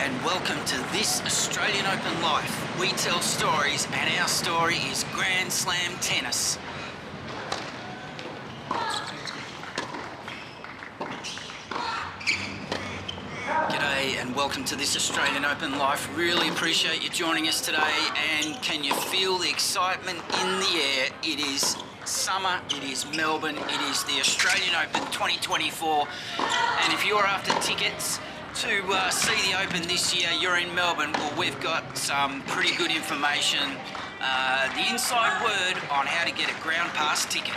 and welcome to this Australian Open Life. We tell stories and our story is Grand Slam tennis. G'day and welcome to this Australian Open Life. Really appreciate you joining us today, and can you feel the excitement in the air? It is summer, it is Melbourne, it is the Australian Open 2024, and if you're after tickets to see the Open this year, you're in Melbourne, well, we've got some pretty good information, the inside word on how to get a ground pass ticket.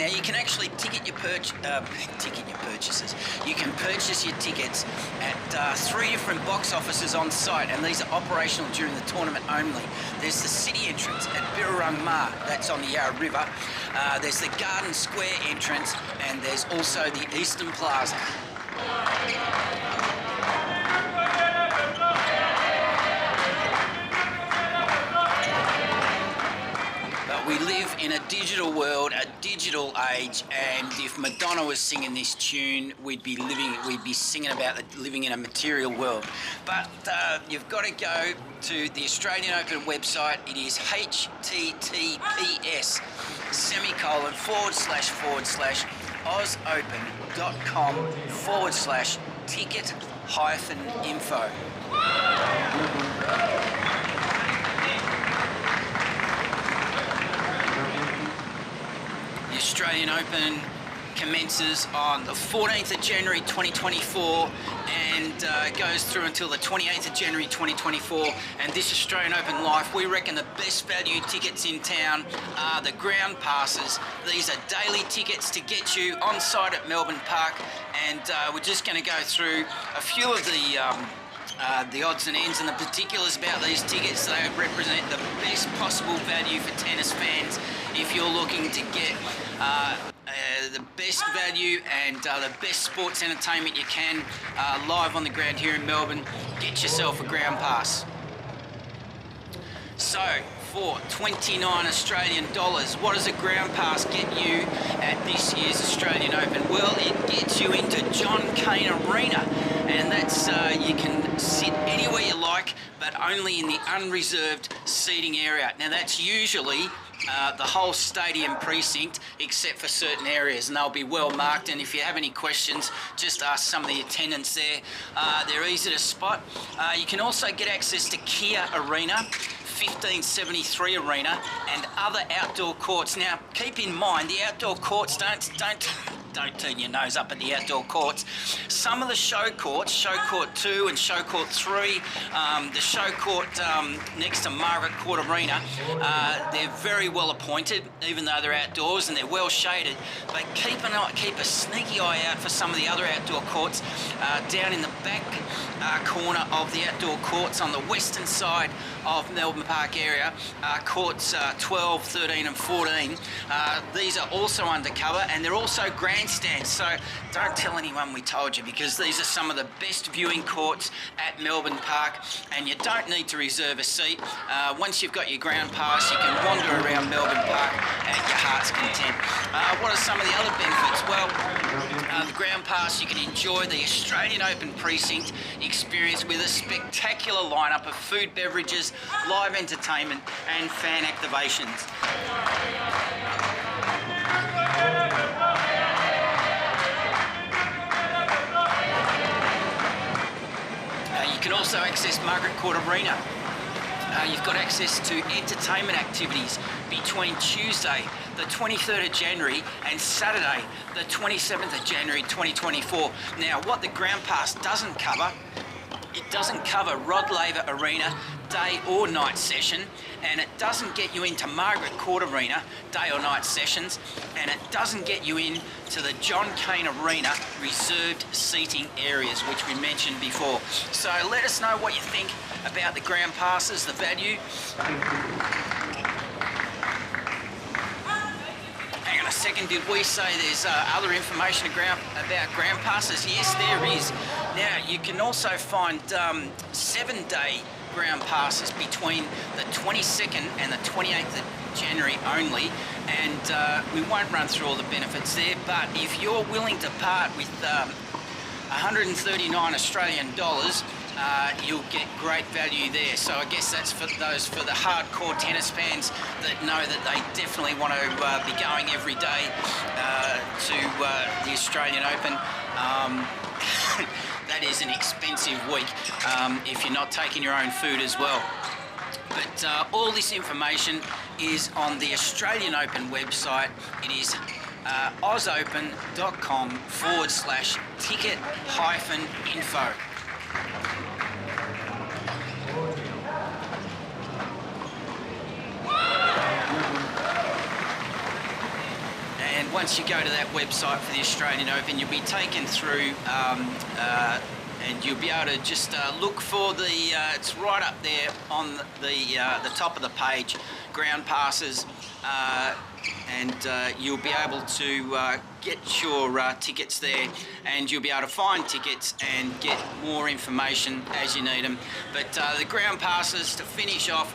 Now you can actually ticket your purchases. You can purchase your tickets at 3 different box offices on site, and these are operational during the tournament only. There's the city entrance at Birrarung Ma, that's on the Yarra River. There's the Garden Square entrance, and there's also the Eastern Plaza. We live in a digital world, a digital age, and if Madonna was singing this tune, we'd be singing about living in a material world. But you've got to go to the Australian Open website. It is https://ausopen.com/ticket-info. The Australian Open commences on the 14th of January 2024 and goes through until the 28th of January 2024. And this Australian Open Life, we reckon the best value tickets in town are the ground passes. These are daily tickets to get you on site at Melbourne Park, and we're just going to go through a few of the odds and ends and the particulars about these tickets. They represent the best possible value for tennis fans. If you're looking to get the best value and the best sports entertainment you can live on the ground here in Melbourne, get yourself a ground pass. So, for 29 Australian dollars, what does a ground pass get you at this year's Australian Open? Well, it gets you into John Cain Arena, and that's you can sit anywhere you like, but only in the unreserved seating area. Now that's usually the whole stadium precinct except for certain areas, and they'll be well marked, and if you have any questions, just ask some of the attendants there. They're easy to spot. You can also get access to Kia Arena, 1573 Arena, and other outdoor courts. Now keep in mind, the outdoor courts, don't turn your nose up at the outdoor courts. Some of the show courts, Show Court 2 and Show Court 3, the show court next to Margaret Court Arena, they're very well appointed, even though they're outdoors, and they're well shaded. But keep a sneaky eye out for some of the other outdoor courts down in the back corner of the outdoor courts on the western side of Melbourne Park area, courts 12, 13 and 14. These are also undercover, and they're also grandstands, so don't tell anyone we told you, because these are some of the best viewing courts at Melbourne Park, and you don't need to reserve a seat. Once you've got your ground pass, you can wander around Melbourne Park at your heart's content. What are some of the other benefits? Well, the ground pass, you can enjoy the Australian Open precinct experience with a spectacular lineup of food, beverages, live entertainment and fan activations. You can also access Margaret Court Arena. You've got access to entertainment activities between Tuesday, the 23rd of January, and Saturday, the 27th of January 2024. Now, what the ground pass doesn't cover, it doesn't cover Rod Laver Arena day or night session, and it doesn't get you into Margaret Court Arena day or night sessions, and it doesn't get you in to the John Cain Arena reserved seating areas, which we mentioned before. So let us know what you think about the ground passes, the value. Hang on a second, did we say there's other information about ground passes? Yes, there is. Now, you can also find 7-day ground passes between the 22nd and the 28th of January only, and we won't run through all the benefits there, but if you're willing to part with 139 Australian dollars, you'll get great value there. So I guess that's for the hardcore tennis fans that know that they definitely want to be going every day to the Australian Open. That is an expensive week if you're not taking your own food as well. But all this information is on the Australian Open website. It is ausopen.com/ticket-info. And once you go to that website for the Australian Open, you'll be taken through and you'll be able to just look for the, it's right up there on the top of the page, ground passes, and you'll be able to get your tickets there, and you'll be able to find tickets and get more information as you need them. But the ground passes, to finish off,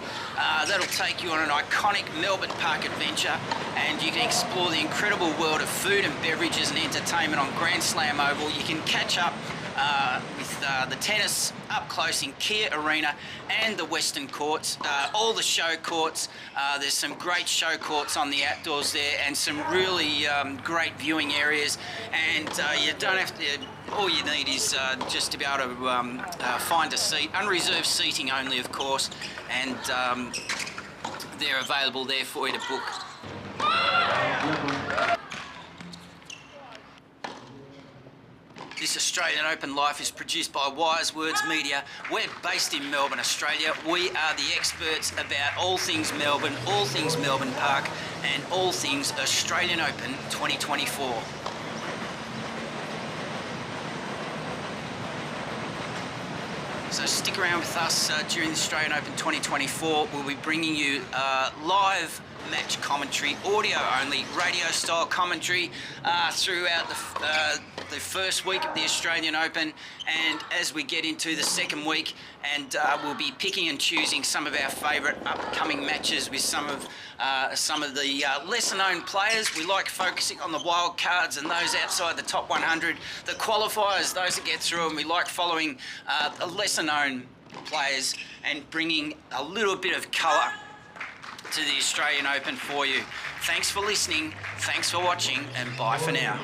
that'll take you on an iconic Melbourne Park adventure, and you can explore the incredible world of food and beverages and entertainment on Grand Slam Oval. You can catch up with the tennis up close in Kia Arena and the Western Courts, all the show courts. There's some great show courts on the outdoors there, and some really great viewing areas. And you don't have to. All you need is just to be able to find a seat, unreserved seating only, of course, and they're available there for you to book. This Australian Open Life is produced by Wise Words Media. We're based in Melbourne, Australia. We are the experts about all things Melbourne, all things Melbourne Park, and all things Australian Open 2024. So stick around with us during the Australian Open 2024. We'll be bringing you live match commentary, audio only, radio style commentary throughout the first week of the Australian Open, and as we get into the second week, and we'll be picking and choosing some of our favourite upcoming matches with some of the lesser known players. We like focusing on the wild cards and those outside the top 100, the qualifiers, those that get through, and we like following the lesser known players and bringing a little bit of colour to the Australian Open for you. Thanks for listening, thanks for watching, and bye for now.